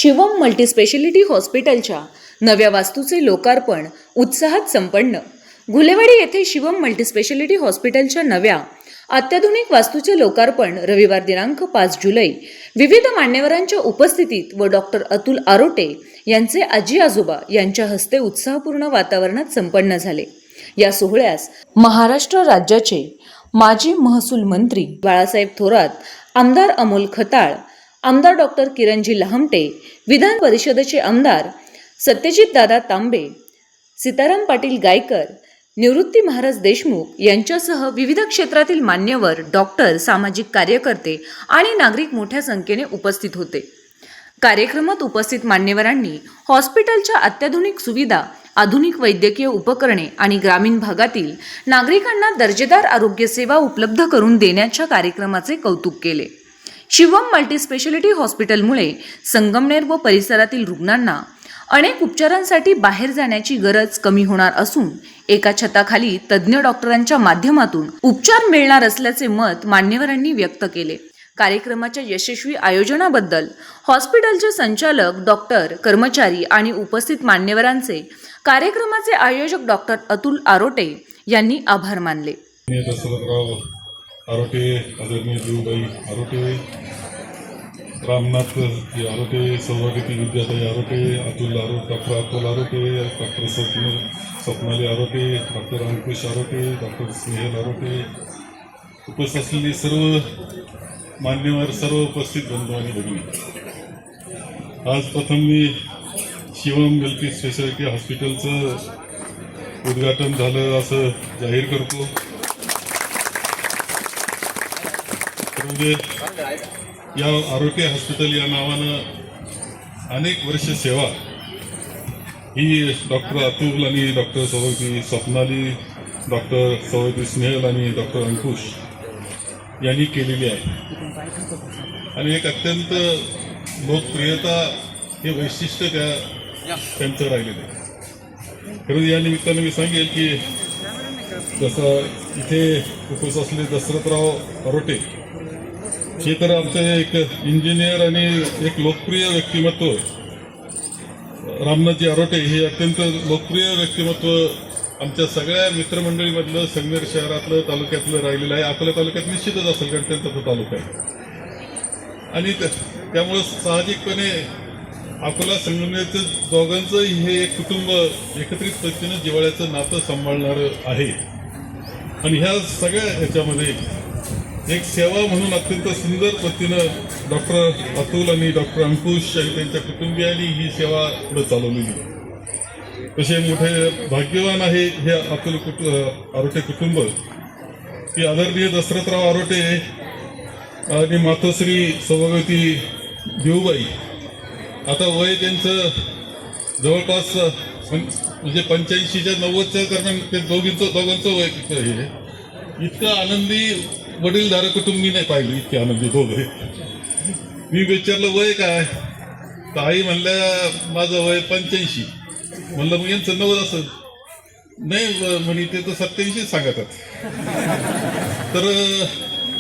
Shivam multispeciality हॉस्पिटलच्या नव्या वास्तूचे लोकार्पण उत्साहात संपन्न। घुलेवाडी येथे शिवम मल्टीस्पेशालिटी हॉस्पिटलच्या नव्या अत्याधुनिक वास्तूचे लोकार्पण रविवार दिनांक 5 जुलै विविध मान्यवरांच्या उपस्थितीत व डॉक्टर अतुल आरोटे यांचे आजी आजोबा यांच्या हस्ते उत्साहपूर्ण वातावरणात संपन्न झाले। या सोहळ्यास महाराष्ट्र राज्याचे माजी महसूल मंत्री बाळासाहेब थोरात, आमदार अमोल खताळ, आमदार डॉक्टर किरणजी लहमटे, विधान परिषदेचे आमदार सत्यजित दादा तांबे, सीताराम पाटील गायकर, निवृत्ती महाराज देशमुख यांच्यासह विविध क्षेत्रातील मान्यवर, डॉक्टर, सामाजिक कार्यकर्ते आणि नागरिक मोठ्या संख्येने उपस्थित होते। कार्यक्रमात उपस्थित मान्यवरांनी हॉस्पिटलच्या अत्याधुनिक सुविधा, आधुनिक वैद्यकीय उपकरणे आणि ग्रामीण भागातील नागरिकांना दर्जेदार आरोग्य सेवा उपलब्ध करून देण्याच्या कार्यक्रमाचे कौतुक केले। शिवम मल्टीस्पेशालिटी हॉस्पिटलमुळे संगमनेर व परिसरातील रुग्णांना अनेक उपचारांसाठी बाहेर जाण्याची गरज कमी होणार असून एका छताखाली तज्ज्ञ डॉक्टरांच्या माध्यमातून उपचार मिळणार असल्याचे मत मान्यवरांनी व्यक्त केले। कार्यक्रमाच्या यशस्वी आयोजनाबद्दल हॉस्पिटलचे संचालक, डॉक्टर, कर्मचारी आणि उपस्थित मान्यवरांचे कार्यक्रमाचे आयोजक डॉक्टर अतुल आरोटे यांनी आभार मानले। आरोटे, आदरणीय देवबाई आरोटे, रामनाथ आरोटे, सौभाग्यवती Vidyatai Arote, doctor Atul Arote, doctor Swapnali Arote, doctor Ankush Arote, doctor Snehal Arote, उपस्थित असलेले सर्व मान्यवर, सर्व उपस्थित बंधू आणि भगिनी, आज प्रथम मी शिवम मल्टी स्पेशालिटी हॉस्पिटलचं उद्घाटन झालं असं जाहीर करतो। म्हणजे या आरोग्य हॉस्पिटल या नावानं अनेक वर्ष सेवा ही डॉक्टर अतुल आणि डॉक्टर सौभाग्यवती स्वप्नाली, डॉक्टर सौभाग्यवती स्नेहल आणि डॉक्टर अंकुश यांनी केलेली आहे आणि एक अत्यंत लोकप्रियता हे वैशिष्ट्य त्यांचं राहिलेलं आहे। खरं या निमित्तानं मी सांगेल की जसं इथे उपस्थित असलेले दशरथराव आरोटे हे तर आमचे एक इंजिनियर आणि एक लोकप्रिय व्यक्तिमत्व, रामनाथजी आरोटे हे अत्यंत लोकप्रिय व्यक्तिमत्व आमच्या सगळ्या मित्रमंडळीमधलं संगमेर शहरातलं, तालुक्यातलं राहिलेलं आहे। अकोला तालुक्यात निश्चितच असेल कारण त्यांचा तो तालुका आहे आणि त्यामुळं साहजिकपणे अकोला संगमनेरचं दोघांचं हे एक कुटुंब एकत्रित पद्धतीनं जिव्हाळ्याचं नातं सांभाळणारं आहे आणि ह्या सगळ्या ह्याच्यामध्ये एक सेवा म्हणून अत्यंत सुंदर पद्धतीनं डॉक्टर अतुल आणि डॉक्टर अंकुश आणि त्यांच्या कुटुंबियांनी ही सेवा पुढे चालवलेली। तसे मोठे भाग्यवान आहे हे अतुल आरोटे कुटुंब की आदरणीय दशरथराव आरोटे आणि मातोश्री सौभाग्यवती देवबाई, आता वय त्यांचं जवळपास म्हणजे 85च्या 90च्या दरम्यान ते दोघांचं वय हे इतकं आनंदी वडीलधारक कुटुंब मी नाही पाहिलं, इतके आनंदी दोघे। मी विचारलं वय काय, तर आई म्हणल्या माझं वय 85। म्हणलं मग यांचं 90 असं नाही म्हणे ते तर 87 सांगतात। तर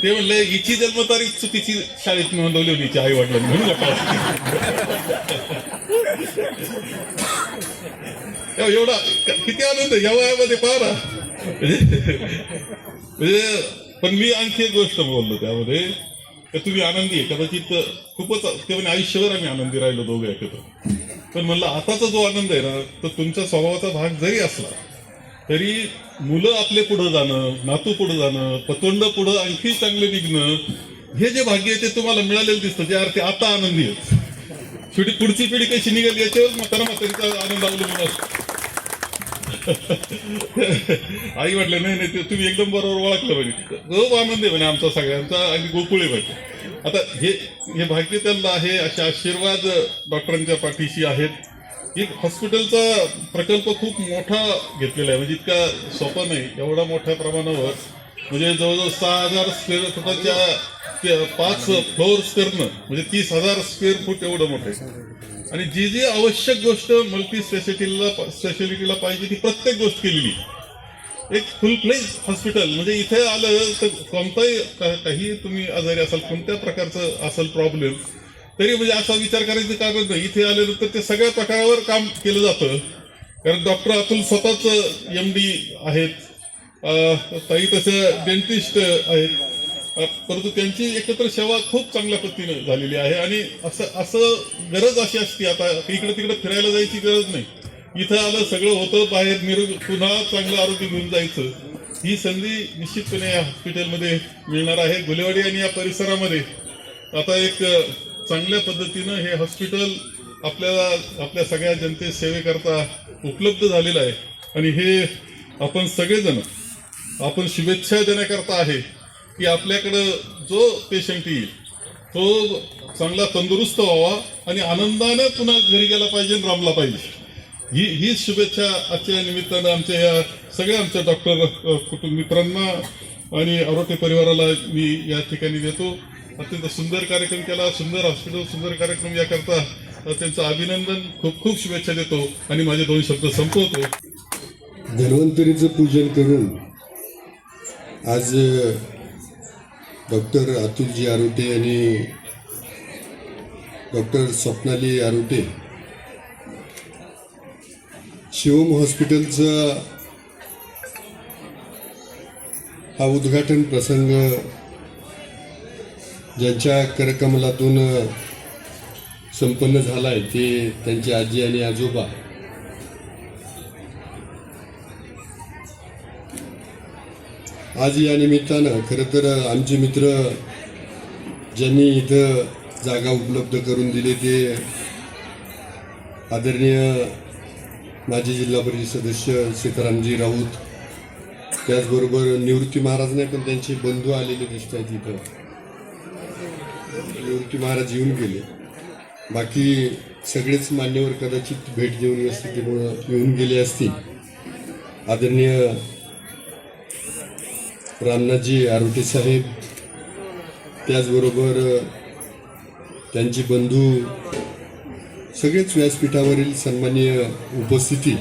ते म्हणले हिची जन्मतारीख चुकीची शाळेत नोंदवली होती हिच्या आई वडिलांनी म्हणून एवढा किती आनंद या वयामध्ये पाहा म्हणजे। पण मी आणखी एक गोष्ट बोललो त्यामध्ये तर तुम्ही आनंदी आहे, कदाचित खूपच ते म्हणजे आयुष्यभर आम्ही आनंदी राहिलो दोघे एकत्र। पण म्हणलं आताचा जो आनंद आहे ना तो तुमच्या स्वभावाचा भाग जरी असला तरी मुलं आपले पुढं जाणं, नातू पुढं जाणं, पतोंड पुढं आणखी चांगले निघणं, हे जे भाग्य आहे ते तुम्हाला मिळालेलं दिसतं, जे अर्थी आता आनंदी आहेत। पुढची पिढी कशी निघेल याच्यावर म्हातारीचा आनंद अवलंबून असतो। आई म्हटलं नाही नाही तुम्ही एकदम बरोबर ओळखलं पाहिजे, खूप आनंद आहे म्हणे आमचा सगळ्यांचा आणि गोकुळे पाहिजे। आता हे भाग्य त्यांना आहे, असे आशीर्वाद डॉक्टरांच्या पाठीशी आहेत। एक हॉस्पिटलचा प्रकल्प खूप मोठा घेतलेला आहे, म्हणजे इतका सोपा नाही, एवढा मोठ्या प्रमाणावर म्हणजे जवळजवळ 6000 स्क्वेअर फुटाच्या 5 फ्लोअर्स करणं म्हणजे 30,000 स्क्वेअर फूट एवढं मोठं आहे आणि जी आवश्यक गोष्ट मल्टी स्पेशालिटीला पाहिजे ती प्रत्येक गोष्ट केलेली। एक फुल फ्लेज हॉस्पिटल म्हणजे इथे आलं तर कोणताही काही तुम्ही आजारी असाल, कोणत्या प्रकारचं असेल प्रॉब्लेम तरी म्हणजे असा विचार करायचं कारण नाही. इथे आल्यानंतर ते सगळ्या प्रकारावर काम केलं जातं. कारण डॉक्टर अतुल स्वतःच MD आहेत, ताई तसं डेंटिस्ट आहेत, परंतु त्यांची एकत्र सेवा खूप चांगल्या पद्धतीने झालेली आहे. आणि असं गरज अशी असते आता इकडे तिकडे फिरायला जायची गरज नाही. इथं आलं सगळं होतं, बाहेर पुन्हा चांगलं आरोग्य घेऊन जायचं. ही संधी निश्चितपणे या हॉस्पिटलमध्ये मिळणार आहे. गुलेवाडी आणि या परिसरामध्ये आता एक चांगल्या पद्धतीनं हे हॉस्पिटल आपल्या सगळ्या जनते सेवेकरता उपलब्ध झालेलं आहे. आणि हे आपण सगळेजण आपण शुभेच्छा देण्याकरता आहे की आपल्याकडं जो पेशंट येईल तो चांगला तंदुरुस्त व्हावा आणि आनंदाने पुन्हा घरी गेला पाहिजे आणि रामला पाहिजे. ही शुभेच्छा आजच्या निमित्तानं आमच्या डॉक्टर कुटुंब मित्रांना आणि आरोग्य परिवाराला मी या ठिकाणी देतो. अत्यंत सुंदर कार्यक्रम केला, सुंदर हॉस्पिटल, सुंदर कार्यक्रम याकरता त्यांचं अभिनंदन, खूप खूप शुभेच्छा देतो आणि माझे 2 शब्द संपवतो. धन्वंतरीचं पूजन करून आज डॉक्टर अतुलजी आरोटे आणि डॉक्टर स्वप्नाली आरोटे शिवम हॉस्पिटलचा हा उद्घाटन प्रसंग ज्यांच्या करकमलातून संपन्न झाला आहे ते त्यांचे आजी आणि आजोबा. आज या निमित्तानं खरं तर आमचे मित्र ज्यांनी इथं जागा उपलब्ध करून दिली ते आदरणीय माजी जिल्हा परिषद सदस्य सीतारामजी राऊत, त्याचबरोबर निवृत्ती महाराज नाही पण त्यांचे बंधू आलेले दिसत आहेत इथं. निवृत्ती महाराज येऊन गेले, बाकी सगळेच मान्यवर कदाचित भेट देऊन व्यवस्थितीमुळं येऊन गेले असतील. आदरणीय रामनाथजी आरोटे साहेब, त्याचबरोबर त्यांचे बंधू, सगळेच व्यासपीठावरील सन्माननीय उपस्थिती,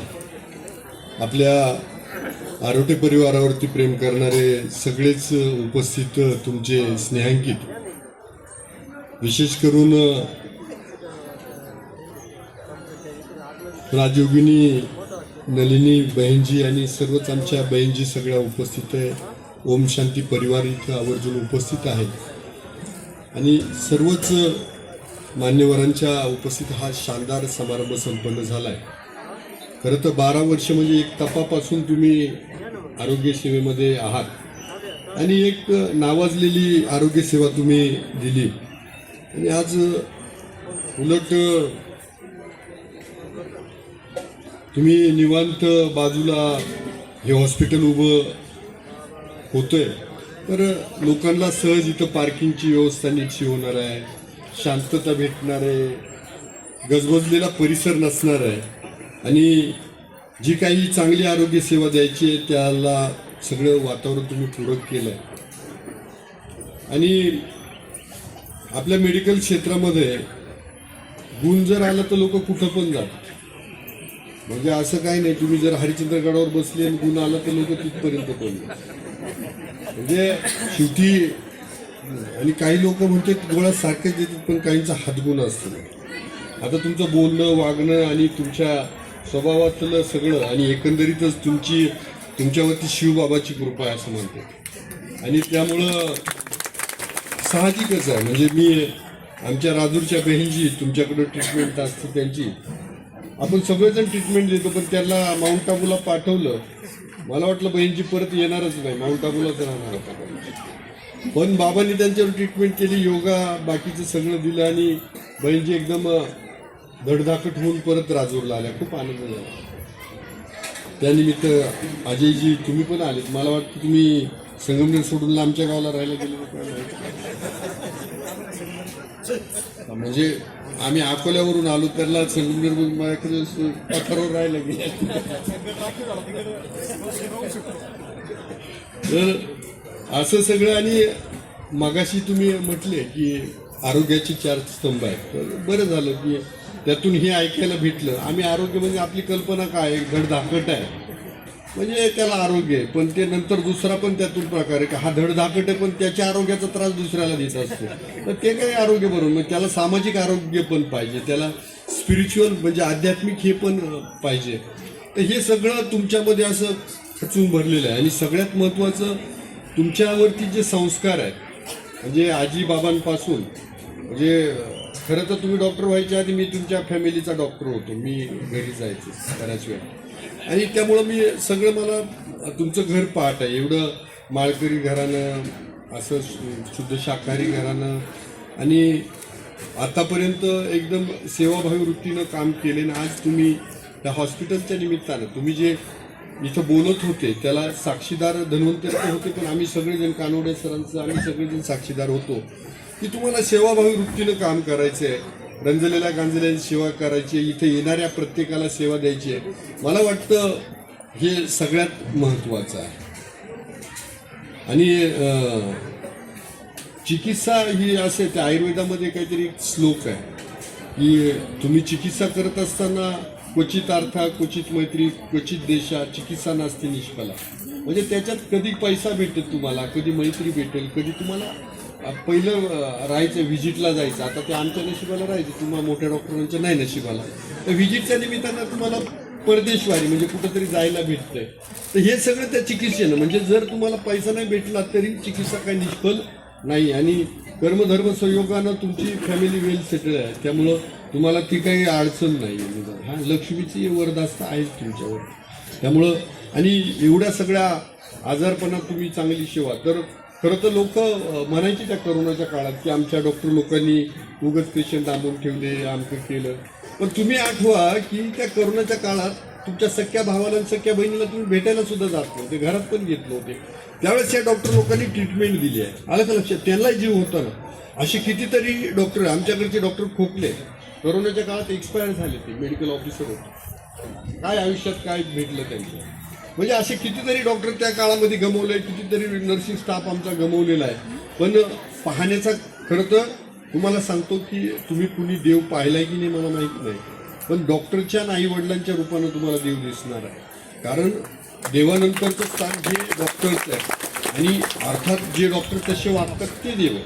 आपल्या आरोटे परिवारावरती प्रेम करणारे सगळेच उपस्थित तुमचे स्नेहांकित, विशेष करून राजयोगिनी नलिनी बहीणजी आणि सर्वच आमच्या बहीणजी सगळ्या उपस्थित आहे. ओम शांती परिवार इथं आवर्जून उपस्थित आहे आणि सर्वच मान्यवरांच्या उपस्थित हा शानदार समारंभ संपन्न झाला आहे. खरं तर 12 वर्ष म्हणजे एक तपापासून तुम्ही आरोग्य सेवेमध्ये आहात आणि एक नावाजलेली आरोग्य सेवा तुम्ही दिली आणि आज उलट तुम्ही निवांत बाजूला हे हॉस्पिटल उभं होतंय तर लोकांना सहज इथं पार्किंगची व्यवस्था नीटशी होणार आहे, शांतता भेटणार आहे, गजबजलेला परिसर नसणार आहे आणि जी काही चांगली आरोग्य सेवा द्यायची आहे त्याला सगळं वातावरण तुम्ही पूरक केलं आहे. आणि आपल्या मेडिकल क्षेत्रामध्ये गुण जर आला तर लोक कुठं पण जातात. म्हणजे असं काही नाही, तुम्ही जर हरिश्चंद्रगडावर बसले आणि गुण आला तर लोक तिथपर्यंत पोहोचले. म्हणजे शेवटी आणि काही लोक म्हणतात गोळ्या सारख्याच देतात पण काहींचा हातगुण असतो. आता तुमचं बोलणं, वागणं आणि तुमच्या स्वभावातलं सगळं आणि एकंदरीतच तुमच्यावरती शिवबाबाची कृपा आहे असं म्हणते. आणि त्यामुळं साहजिकच आहे, म्हणजे मी आमच्या राजूरच्या बहीणजी तुमच्याकडं ट्रीटमेंट असते त्यांची, आपण सगळेजण ट्रीटमेंट देतो पण त्याला माउंट आबूला पाठवलं. मला वाटलं बहीणजी परत येणारच नाही, माउंट आबूलाच राहणार होता. पण बाबांनी त्यांच्यावर ट्रीटमेंट केली, योगा बाकीचं सगळं दिलं आणि बहीणजी एकदम धडधाकट होऊन परत राजूरला आल्या. खूप आनंद झाला. त्यानिमित्त अजयजी तुम्ही पण आलेत. मला वाटतं तुम्ही संगमनेर सोडून आमच्या गावाला राहायला गेले. म्हणजे आम्ही अकोल्यावरून आलो त्याला संगमनेर माझ्याकडे पठारावर राहायला गेले. तर असं सगळं. आणि मगाशी तुम्ही म्हटले की आरोग्याचे 4 स्तंभ आहेत, तर बरं झालं की त्यातून हे ऐकायला भेटलं. आम्ही आरोग्य म्हणजे आपली कल्पना काय, धडधाकट आहे म्हणजे त्याला आरोग्य आहे, पण ते नंतर दुसरा पण त्यातून प्रकार आहे की हा धडधाकट आहे पण त्याच्या आरोग्याचा त्रास दुसऱ्याला देत असतो, तर ते काही आरोग्य बरोबर. मग त्याला सामाजिक आरोग्य पण पाहिजे, त्याला स्पिरिच्युअल म्हणजे आध्यात्मिक हे पण पाहिजे. तर हे सगळं तुमच्यामध्ये असं खचून भरलेलं आहे. आणि सगळ्यात महत्त्वाचं तुमच्यावरती जे संस्कार आहेत म्हणजे आजीबाबांपासून, म्हणजे खरं तर तुम्ही डॉक्टर व्हायच्या आधी मी तुमच्या फॅमिलीचा डॉक्टर होतो, मी घरी जायचो बऱ्याच वेळा. आणि त्यामुळं मी सगळं, मला तुमचं घर पाहत आहे. एवढं माळकरी घरानं, असं शुद्ध शाकाहारी घरानं, आणि आतापर्यंत एकदम सेवाभावी वृत्तीनं काम केले ना. आज तुम्ही त्या हॉस्पिटलच्या निमित्तानं तुम्ही जे इथं बोलत होते त्याला साक्षीदार धन्वंतर होते, पण आम्ही सगळेजण कानोडे सरांचं आम्ही सगळेजण साक्षीदार होतो की तुम्हाला सेवाभावी वृत्तीनं काम करायचं आहे, रंजलेल्या गांजलेल्याची सेवा करायची आहे, इथे येणाऱ्या प्रत्येकाला सेवा द्यायची आहे. मला वाटतं हे सगळ्यात महत्त्वाचं आहे. आणि चिकित्सा ही असे, त्या आयुर्वेदामध्ये काहीतरी एक श्लोक आहे की तुम्ही चिकित्सा करत असताना क्वचित अर्था, क्वचित मैत्री, क्वचित देशा, चिकित्सा नास्ती निष्फला. म्हणजे त्याच्यात कधी पैसा भेटेल तुम्हाला, कधी मैत्री भेटेल, कधी तुम्हाला पहिलं राहायचं, व्हिजिटला जायचं. आता ते आमच्या नशिबाला राहायचं, तुम्हाला मोठ्या डॉक्टरांच्या नाही नशिबाला. तर व्हिजिटच्या निमित्तानं तुम्हाला परदेशवारी म्हणजे कुठंतरी जायला भेटतंय. तर हे सगळं त्या चिकित्सेनं, म्हणजे जर तुम्हाला पैसा नाही भेटला तरी चिकित्सा काही निष्फळ नाही. आणि कर्मधर्म संयोगानं तुमची फॅमिली वेल सेटल आहे, त्यामुळं तुम्हाला ती काही अडचण नाही. हा लक्ष्मीची वरदास्त आहेच तुमच्यावर. त्यामुळं आणि एवढ्या सगळ्या आजारपणात तुम्ही चांगली सेवा. तर खरं तर लोक म्हणायची त्या करोनाच्या काळात की आमच्या डॉक्टर लोकांनी उगाच पेशंट आणून ठेवले, आमचं केलं. पण तुम्ही आठवा की त्या करोनाच्या काळात तुमच्या सख्या भावाला आणि सख्या बहिणीला तुम्ही भेटायला सुद्धा जात नव्हते, घरात पण घेत नव्हते. त्यावेळेस या डॉक्टर लोकांनी ट्रीटमेंट दिली आहे. आलं का लक्षात? त्यांनाही जीव होता ना. असे कितीतरी डॉक्टर, आमच्याकडचे डॉक्टर खोकले, करोनाच्या काळात एक्सपायर झाले, ते मेडिकल ऑफिसर होते. काय आयुष्यात काय भेटलं त्यांचं. म्हणजे असे कितीतरी डॉक्टर त्या काळामध्ये गमवले, कितीतरी नर्सिंग स्टाफ आमचा गमवलेला आहे. पण पाहण्याचा, खरं तर तुम्हाला सांगतो की तुम्ही कुणी देव पाहिलाय की नाही मला माहीत नाही, पण डॉक्टरच्या आई वडिलांच्या रूपानं तुम्हाला देव दिसणार आहे. कारण देवानंतरचं स्थान हे डॉक्टरचं आहे. आणि अर्थात जे डॉक्टर तसे वागतात ते देव,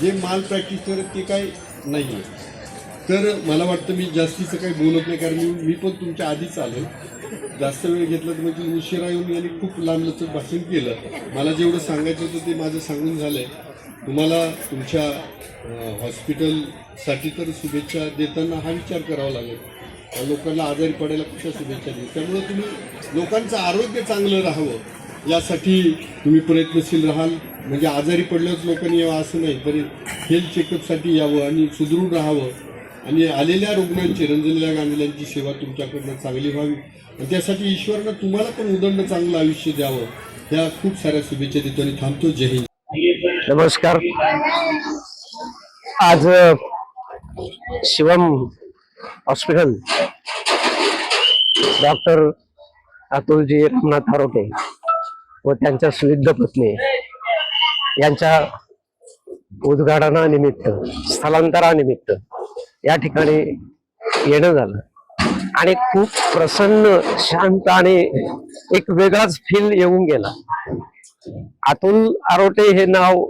जे माल प्रॅक्टिस करत ते काय नाही आहे. तर मला वाटतं मी जास्तीचं काही बोलत नाही, कारण मी पण तुमच्या आधीच आलो. जास्त वेळ घेतला तर म्हणजे उशिरा येऊन यांनी खूप लांबलचक भाषण केलं. मला जेवढं सांगायचं होतं ते माझं सांगून झालं आहे. तुम्हाला तुमच्या हॉस्पिटलसाठी तर शुभेच्छा देताना हा विचार करावा लागेल, लोकांना आजारी पडायला कशा शुभेच्छा देऊ. त्यामुळे तुम्ही लोकांचं आरोग्य चांगलं राहावं यासाठी तुम्ही प्रयत्नशील राहाल. म्हणजे आजारी पडल्याच लोकांनी यावं असं नाही, तरी हेल्थ चेकअपसाठी यावं आणि सुदृढ राहावं. आणि आलेल्या रुग्णांची, रंजलेल्या गांजलेल्यांची सेवा तुमच्याकडनं चांगली व्हावी. आणि त्यासाठी ईश्वरानं तुम्हाला पण उदंड चांगलं आयुष्य द्यावं, ह्या खूप साऱ्या शुभेच्छा देतो आणि थांबतो. जय हिंद. नमस्कार. आज शिवम हॉस्पिटल डॉक्टर अतुलजी रामनाथ आरोटे व त्यांच्या स्निग्ध पत्नी यांच्या उद्घाटनानिमित्त, स्थलांतरानिमित्त या ठिकाणी येणं झालं आणि खूप प्रसन्न, शांत आणि एक वेगळाच फील येऊन गेला. अतुल आरोटे हे नाव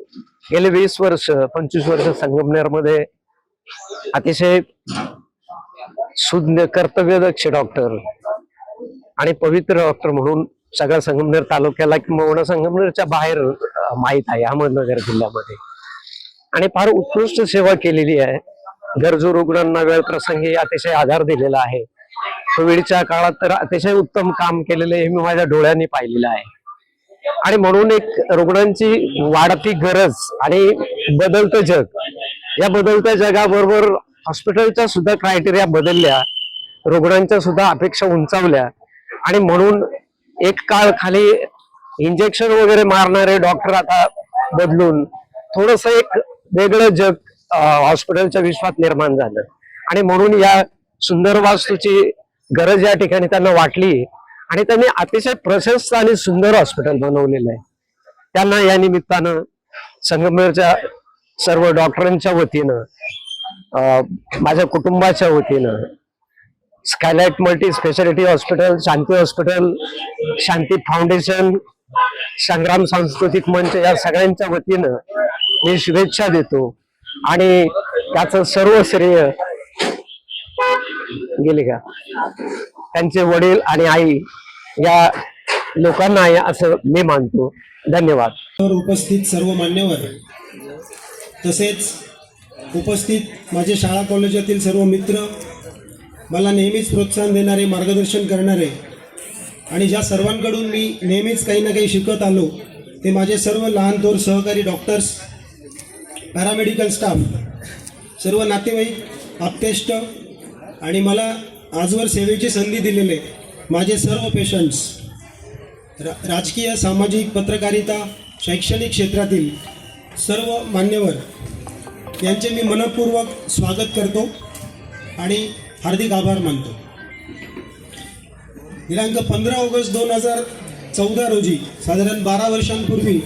गेले 20 वर्ष, 25 वर्ष संगमनेरमध्ये अतिशय शुद्ध, कर्तव्यदक्ष डॉक्टर आणि पवित्र डॉक्टर म्हणून सगळ्या संगमनेर तालुक्याला किंवा संगमनेरच्या बाहेर माहीत आहे, अहमदनगर जिल्ह्यामध्ये. आणि फार उत्कृष्ट सेवा केलेली आहे. गरजू रुग्णांना वेळ प्रसंगी अतिशय आधार दिलेला आहे. कोविडच्या काळात तर अतिशय उत्तम काम केलेले हे मी माझ्या डोळ्यांनी पाहिलेलं आहे. आणि म्हणून एक रुग्णांची वाढती गरज आणि बदलतं जग, या बदलत्या जगाबरोबर हॉस्पिटलच्या सुद्धा क्रायटेरिया बदलल्या, रुग्णांच्या सुद्धा अपेक्षा उंचावल्या. आणि म्हणून एक काळ खाली इंजेक्शन वगैरे मारणारे डॉक्टर आता बदलून थोडस एक वेगळं जग हॉस्पिटलच्या विश्वात निर्माण झालं. आणि म्हणून या सुंदर वास्तूची गरज या ठिकाणी त्यांना वाटली आणि त्यांनी अतिशय प्रशस्त आणि सुंदर हॉस्पिटल बनवलेलं आहे. त्यांना या निमित्तानं संगमनेरच्या सर्व डॉक्टरांच्या वतीनं, माझ्या कुटुंबाच्या वतीनं स्कायलाइट मल्टी स्पेशालिटी हॉस्पिटल, शांती हॉस्पिटल, शांती फाउंडेशन, संग्राम सांस्कृतिक मंच या सगळ्यांच्या वतीनं मी शुभेच्छा देतो आणि त्याचं सर्व श्रेय गेले का त्यांचे वडील आणि आई या लोकांना आहे असं मी मानतो. धन्यवाद. उपस्थित सर्व मान्यवर तसेच उपस्थित माझे शाळा कॉलेजातील सर्व मित्र, मला नेहमीच प्रोत्साहन देणारे, मार्गदर्शन करणारे आणि ज्या सर्वांकडून मी नेहमीच काही ना काही शिकत आलो ते माझे सर्व लहान थोर सहकारी डॉक्टर्स, पॅरामेडिकल स्टाफ, सर्व नातेवाईक, आप्तेष्ट आणि मला आजवर सेवेची संधी दिलेले माझे सर्व पेशंट्स, राजकीय, सामाजिक, पत्रकारिता, शैक्षणिक क्षेत्रातील सर्व मान्यवर यांचे मी मनपूर्वक स्वागत करतो आणि हार्दिक आभार मानतो. दिनांक 15 ऑगस्ट 2014 रोजी साधारण 12 वर्षांपूर्वी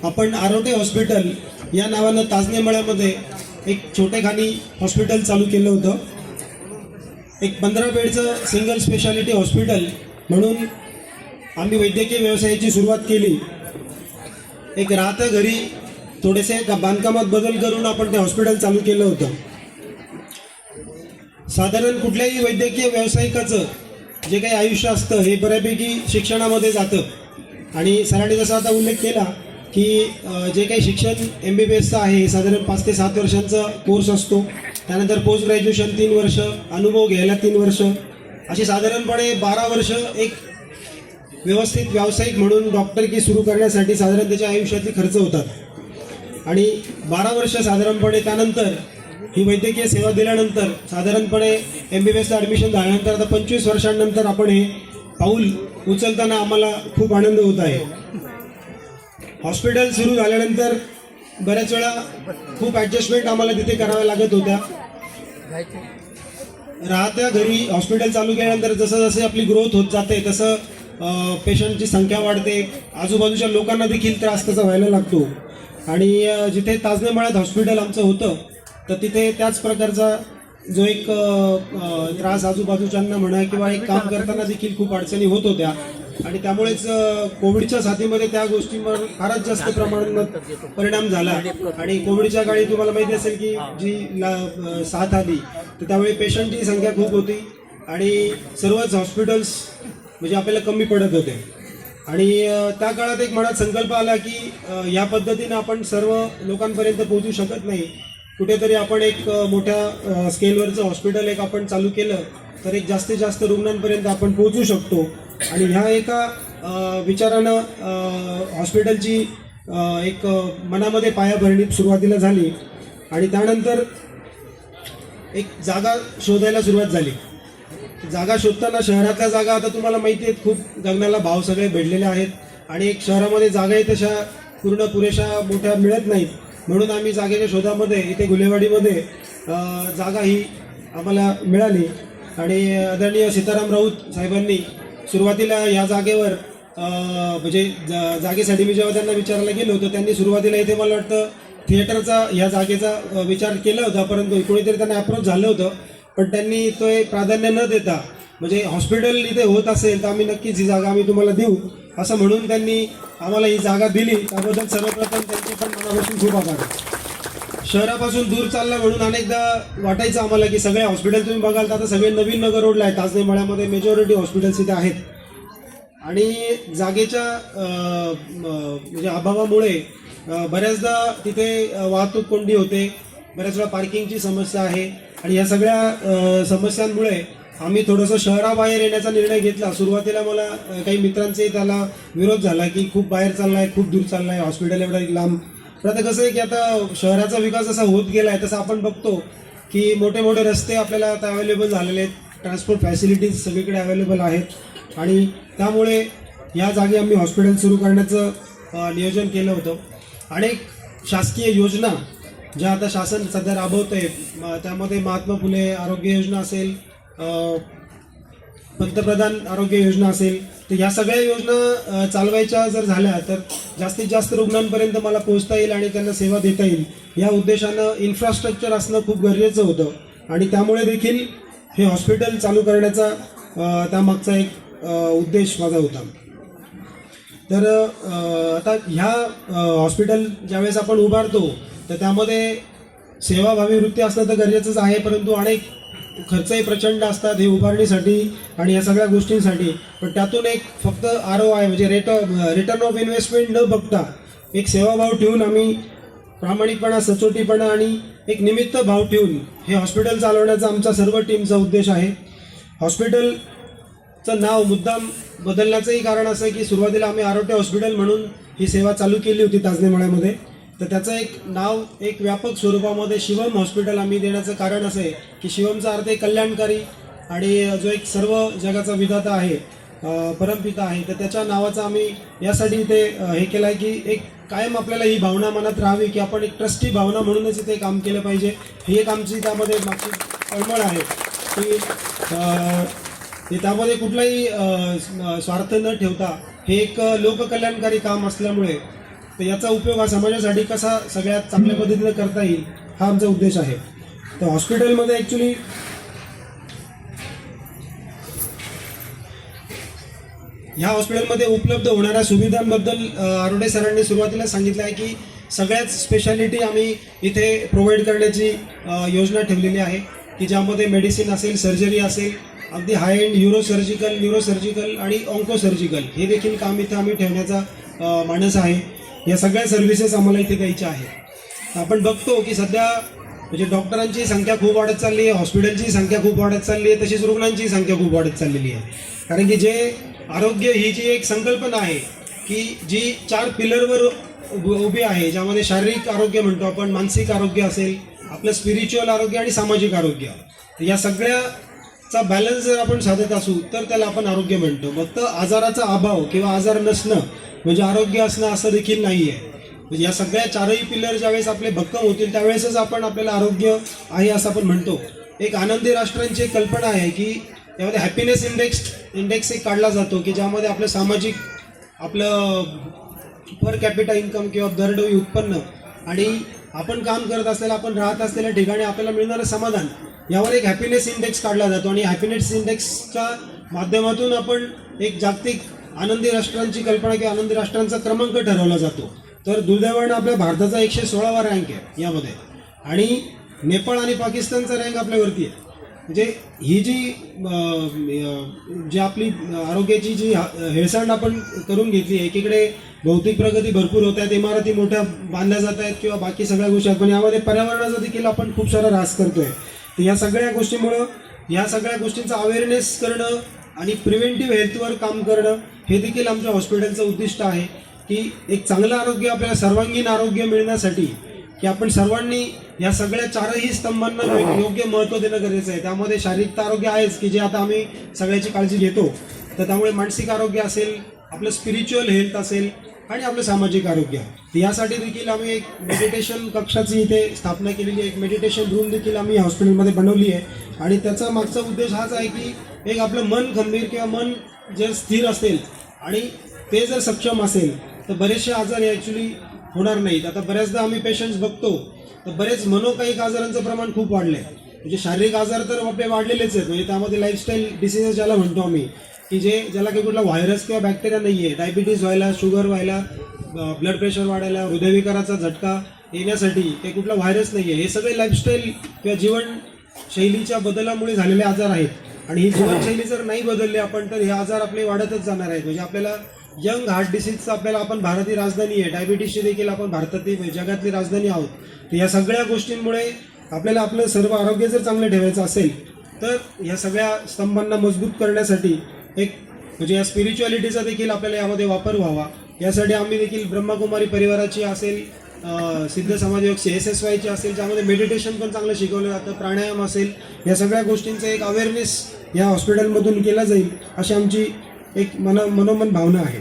आपण आरोटे हॉस्पिटल या नावानं ताजनेमळ्यामध्ये एक छोटेखानी हॉस्पिटल चालू केलं होतं. एक 15 बेडचं सिंगल स्पेशालिटी हॉस्पिटल म्हणून आम्ही वैद्यकीय व्यवसायाची सुरुवात केली. एक राहत्या घरी थोडेसे बांधकामात बदल करून आपण ते हॉस्पिटल चालू केलं होतं. साधारण कुठल्याही वैद्यकीय व्यावसायिकाचं जे काही आयुष्य असतं हे बऱ्यापैकी शिक्षणामध्ये जातं आणि सरांनी जसा आता उल्लेख केला की जे काही शिक्षण MBBSचं आहे हे साधारण 5 ते 7 वर्षांचा कोर्स असतो. त्यानंतर पोस्ट ग्रॅज्युएशन 3 वर्ष, अनुभव घ्यायला 3 वर्ष, अशी साधारणपणे 12 वर्ष एक व्यवस्थित व्यावसायिक म्हणून डॉक्टरकी सुरू करण्यासाठी साधारण त्याच्या आयुष्यातले खर्च होतात आणि 12 वर्ष साधारणपणे त्यानंतर ही वैद्यकीय सेवा दिल्यानंतर साधारणपणे MBBSचं ॲडमिशन झाल्यानंतर आता 25 वर्षांनंतर आपण हे पाऊल उचलताना आम्हाला खूप आनंद होत आहे. हॉस्पिटल सुरू झाल्यानंतर बऱ्याच वेळा खूप ॲडजस्टमेंट आम्हाला तिथे कराव्या लागत होत्या. राहत्या घरी हॉस्पिटल चालू केल्यानंतर जसं जसे आपली ग्रोथ होत जाते तसं पेशंटची संख्या वाढते, आजूबाजूच्या लोकांना देखील त्रास त्याचा व्हायला लागतो आणि जिथे ताजनेमळ्यात हॉस्पिटल आमचं होतं तर तिथे त्याच प्रकारचा जो एक त्रास आजूबाजूच्यांना म्हणा किंवा एक काम करताना देखील खूप अडचणी होत होत्या आणि त्यामुळेच कोविडच्या साथीमध्ये त्या गोष्टींवर फारच जास्त प्रमाणात परिणाम झाला आणि कोविडच्या काळी तुम्हाला माहिती असेल की जी साथ आली तर त्यावेळी पेशंटची संख्या खूप होती आणि सर्वच हॉस्पिटल्स म्हणजे आपल्याला कमी पडत होते आणि त्या काळात एक मनात संकल्प आला की या पद्धतीनं आपण सर्व लोकांपर्यंत पोहोचू शकत नाही, कुठेतरी आपण एक मोठ्या स्केलवरचं हॉस्पिटल एक आपण चालू केलं तर एक जास्तीत जास्त रुग्णांपर्यंत आपण पोहोचू शकतो आणि ह्या एका विचारानं हॉस्पिटलची एक मनामध्ये पायाभरणी सुरुवातीला झाली आणि त्यानंतर एक जागा शोधायला सुरुवात झाली. जागा शोधताना शहरातल्या जागा आता तुम्हाला माहिती आहेत खूप गगनाला भाव सगळे भेटलेले आहेत आणि एक शहरामध्ये जागाही तशा पूर्ण पुरेशा मोठ्या मिळत नाहीत म्हणून आम्ही जागेच्या शोधामध्ये इथे गुलेवाडीमध्ये जागा ही आम्हाला मिळाली आणि आदरणीय सीताराम राऊत साहेबांनी सुरुवातीला या जागेवर म्हणजे जागेसाठी मी जेव्हा त्यांना विचारायला गेलो तर त्यांनी सुरुवातीला इथे मला वाटतं थिएटरचा ह्या जागेचा विचार केला होता, परंतु कोणीतरी त्यांना अप्रोच झालं होतं पण त्यांनी तो एक प्राधान्य न देता म्हणजे हॉस्पिटल इथे होत असेल तर आम्ही नक्कीच ही जागा आम्ही तुम्हाला देऊ असं म्हणून त्यांनी आम्हाला ही जागा दिली. त्याबद्दल सर्वप्रथम त्यांचे पण मनापासून खूप आभार. शहरापासून दूर चालला म्हणून अनेकदा वाटायचं आम्हाला की सगळे हॉस्पिटल तुम्ही बघाल तर आता सगळे नवीन नगर रोडला आहेत, ताजनेमळ्यामध्ये मेजॉरिटी हॉस्पिटल्स इथे आहेत आणि जागेच्या म्हणजे अभावामुळे बऱ्याचदा तिथे वाहतूक कोंडी होते, बऱ्याच वेळा पार्किंगची समस्या आहे आणि या सगळ्या समस्यांमुळे आम्ही थोडंसं शहराबाहेर येण्याचा निर्णय घेतला. सुरुवातीला मला काही मित्रांचे त्याला विरोध झाला की खूप बाहेर चालला आहे, खूप दूर चालला आहे, हॉस्पिटल एवढा लांब. पण आता कसं आहे की आता शहराचा विकास जसा होत गेला आहे तसं आपण बघतो की मोठे मोठे रस्ते आपल्याला आता अवेलेबल झालेले आहेत, ट्रान्सपोर्ट फॅसिलिटीज सगळीकडे अवेलेबल आहेत आणि त्यामुळे ह्या जागी आम्ही हॉस्पिटल सुरू करण्याचं नियोजन केलं होतं. अनेक शासकीय योजना ज्या आता शासन सध्या राबवत आहे त्यामध्ये महात्मा फुले आरोग्य योजना असेल, पंतप्रधान आरोग्य योजना असेल, तर ह्या सगळ्या योजना चालवायच्या जर झाल्या तर जास्तीत जास्त रुग्णांपर्यंत मला पोहोचता येईल आणि त्यांना सेवा देता येईल या उद्देशानं इन्फ्रास्ट्रक्चर असणं खूप गरजेचं होतं आणि त्यामुळे देखील हे हॉस्पिटल चालू करण्याचा त्यामागचा एक उद्देश माझा होता. तर आता ह्या हॉस्पिटल ज्यावेळेस आपण उभारतो तर त्यामध्ये सेवाभावी वृत्ती असणं तर गरजेचंच आहे, परंतु अनेक खर्चही प्रचंड असतात हे उभारणीसाठी आणि या सगळ्या गोष्टींसाठी. पण त्यातून एक फक्त ROI म्हणजे रिटर्न ऑफ इन्व्हेस्टमेंट न बघता एक सेवाभाव ठेवून आम्ही प्रामाणिकपणा, सचोटीपणा आणि एक निमित्त भाव ठेवून हे हॉस्पिटल चालवण्याचा आमचा सर्व टीमचा उद्देश आहे. हॉस्पिटलचं नाव मुद्दाम बदलण्याचंही कारण असं आहे की सुरुवातीला आम्ही आरोग्य हॉस्पिटल म्हणून ही सेवा चालू केली होती ताजनेमळ्यामध्ये. तर त्याचं एक नाव एक व्यापक स्वरूपामध्ये शिवम हॉस्पिटल आम्ही देण्याचं कारण असं आहे की शिवमचा अर्थ एक कल्याणकारी आणि जो एक सर्व जगाचा विधाता आहे, परमपिता आहे, तर त्याच्या नावाचं आम्ही यासाठी इथे हे केलं आहे की एक कायम आपल्याला ही भावना मनात राहावी की आपण एक ट्रस्टी भावना म्हणूनच इथे काम केलं पाहिजे. ही एक आमची त्यामध्ये मागची तळमळ आहे की त्यामध्ये कुठलाही स्वार्थ न ठेवता हे एक लोककल्याणकारी काम असल्यामुळे तर याचा उपयोग हा समाजासाठी कसा सगळ्यात चांगल्या पद्धतीने करता येईल हा आमचा उद्देश आहे. तर हॉस्पिटलमध्ये ॲक्च्युली ह्या हॉस्पिटलमध्ये उपलब्ध होणाऱ्या सुविधांबद्दल आरोडे सरांनी सुरुवातीला सांगितलं आहे की सगळ्याच स्पेशालिटी आम्ही इथे प्रोव्हाइड करण्याची योजना ठेवलेली आहे की ज्यामध्ये मेडिसिन असेल, सर्जरी असेल, अगदी हाय एंड न्यूरोसर्जिकल आणि ऑन्कोसर्जिकल हे देखील काम इथे आम्ही ठेवण्याचा मानस आहे. या सगळ्या सर्व्हिसेस आम्हाला इथे द्यायच्या आहेत. आपण बघतो की सध्या म्हणजे डॉक्टरांची संख्या खूप वाढत चालली आहे, हॉस्पिटलची संख्या खूप वाढत चालली आहे, तशीच रुग्णांची संख्या खूप वाढत चाललेली आहे. कारण की जे आरोग्य ही जी एक संकल्पना आहे की जी 4 पिलरवर उभी आहे, ज्यामध्ये शारीरिक आरोग्य म्हणतो आपण, मानसिक आरोग्य असेल, आपलं स्पिरिच्युअल आरोग्य आणि सामाजिक आरोग्य, या सगळ्याचा बॅलन्स जर आपण साधत असू तर त्याला आपण आरोग्य म्हणतो. फक्त आजाराचा अभाव किंवा आजार नसणं म्हणजे आरोग्य असणं असं देखील नाही आहे. म्हणजे या सगळ्या 4ही पिलर ज्यावेळेस आपले भक्कम होतील त्यावेळेसच आपल्याला आरोग्य आहे असं आपण म्हणतो. एक आनंदी राष्ट्रांची एक कल्पना आहे की यामध्ये हॅपीनेस इंडेक्स एक काढला जातो की ज्यामध्ये आपलं सामाजिक, आपलं पर कॅपिटा इन्कम किंवा दरडोई उत्पन्न आणि आपण काम करत असलेलं, आपण राहत असलेल्या ठिकाणी आपल्याला मिळणारं समाधान, यावर एक हॅपीनेस इंडेक्स काढला जातो. आणि हॅपीनेस इंडेक्सच्या माध्यमातून आपण एक जागतिक आनंदी राष्ट्रांची कल्पना किंवा आनंदी राष्ट्रांचा क्रमांक ठरवला जातो. तर दुर्दैवानं आपल्या भारताचा 116वा रँक आहे यामध्ये आणि नेपाळ आणि पाकिस्तानचा रँक आपल्यावरती आहे. म्हणजे ही जी आपली आरोग्याची जी हेळसांड आपण करून घेतली आहे, एकीकडे भौतिक प्रगती भरपूर होत आहेत, इमारती मोठ्या बांधल्या जात आहेत किंवा बाकी सगळ्या गोष्टी आहेत, पण यामध्ये पर्यावरणाचा देखील आपण खूप सारा ऱ्हास करतोय. तर या सगळ्या गोष्टीमुळं या सगळ्या गोष्टींचा अवेअरनेस करणं आणि प्रिव्हेंटिव्ह हेल्थवर काम करणं हे देखील आमच्या हॉस्पिटलचं उद्दिष्ट आहे की एक चांगलं आरोग्य, आपल्याला सर्वांगीण आरोग्य मिळण्यासाठी की आपण सर्वांनी या सगळ्या 4ही स्तंभांना योग्य महत्त्व देणं गरजेचं आहे. त्यामध्ये शारीरिक आरोग्य आहेच की जे आता आम्ही सगळ्याची काळजी घेतो, तर त्यामुळे मानसिक आरोग्य असेल, आपलं स्पिरिच्युअल हेल्थ असेल आणि आपलं सामाजिक आरोग्य. यासाठी देखील आम्ही एक मेडिटेशन कक्षाची इथे स्थापना केलेली आहे, एक मेडिटेशन रूम देखील आम्ही हॉस्पिटलमध्ये बनवली आहे. आणि त्याचा मागचा उद्देश हाच आहे की एक आपलं मन खंबीर किंवा मन जर स्थिर असेल आणि ते जर सक्षम असेल तर बरेचसे आजार ॲक्च्युली होणार नाहीत. आता बऱ्याचदा आम्ही पेशंट्स बघतो तर बरेच मनोकायिक आजारांचं प्रमाण खूप वाढलं आहे. म्हणजे शारीरिक आजार तर आपले वाढलेलेच आहेत, म्हणजे त्यामध्ये लाईफस्टाईल डिसीजेस ज्याला म्हणतो आम्ही की ज्याला काही कुठला व्हायरस किंवा बॅक्टेरिया नाही आहे, डायबिटीज व्हायला, शुगर व्हायला, ब्लड प्रेशर वाढायला, हृदयविकाराचा झटका येण्यासाठी काही कुठला व्हायरस नाही आहे, हे सगळे लाईफस्टाईल किंवा जीवनशैलीच्या बदलामुळे झालेले आजार आहेत. आणि ही जीवनशैली जर नाही बदलली आपण तर हे आजार आपले वाढतच जाणार आहेत. म्हणजे आपल्याला यंग हार्ट डिसीजचं आपल्याला, आपण भारतीय राजधानी आहे, डायबिटीसची देखील आपण भारतातील जगातली राजधानी आहोत. तर या सगळ्या गोष्टींमुळे आपल्याला आपलं सर्व आरोग्य जर चांगलं ठेवायचं असेल तर या सगळ्या स्तंभांना मजबूत करण्यासाठी एक म्हणजे या स्पिरिच्युअलिटीचा देखील आपल्याला यामध्ये वापर व्हावा, यासाठी आम्ही देखील ब्रह्मकुमारी परिवाराची असेल, सिद्ध समाजयोग SSYची असेल, ज्यामध्ये मेडिटेशन पण चांगलं शिकवलं जातं, प्राणायाम असेल, या सगळ्या गोष्टींचं एक अवेअरनेस या हॉस्पिटलमधून केला जाईल अशी आमची एक मनोमन भावना आहे.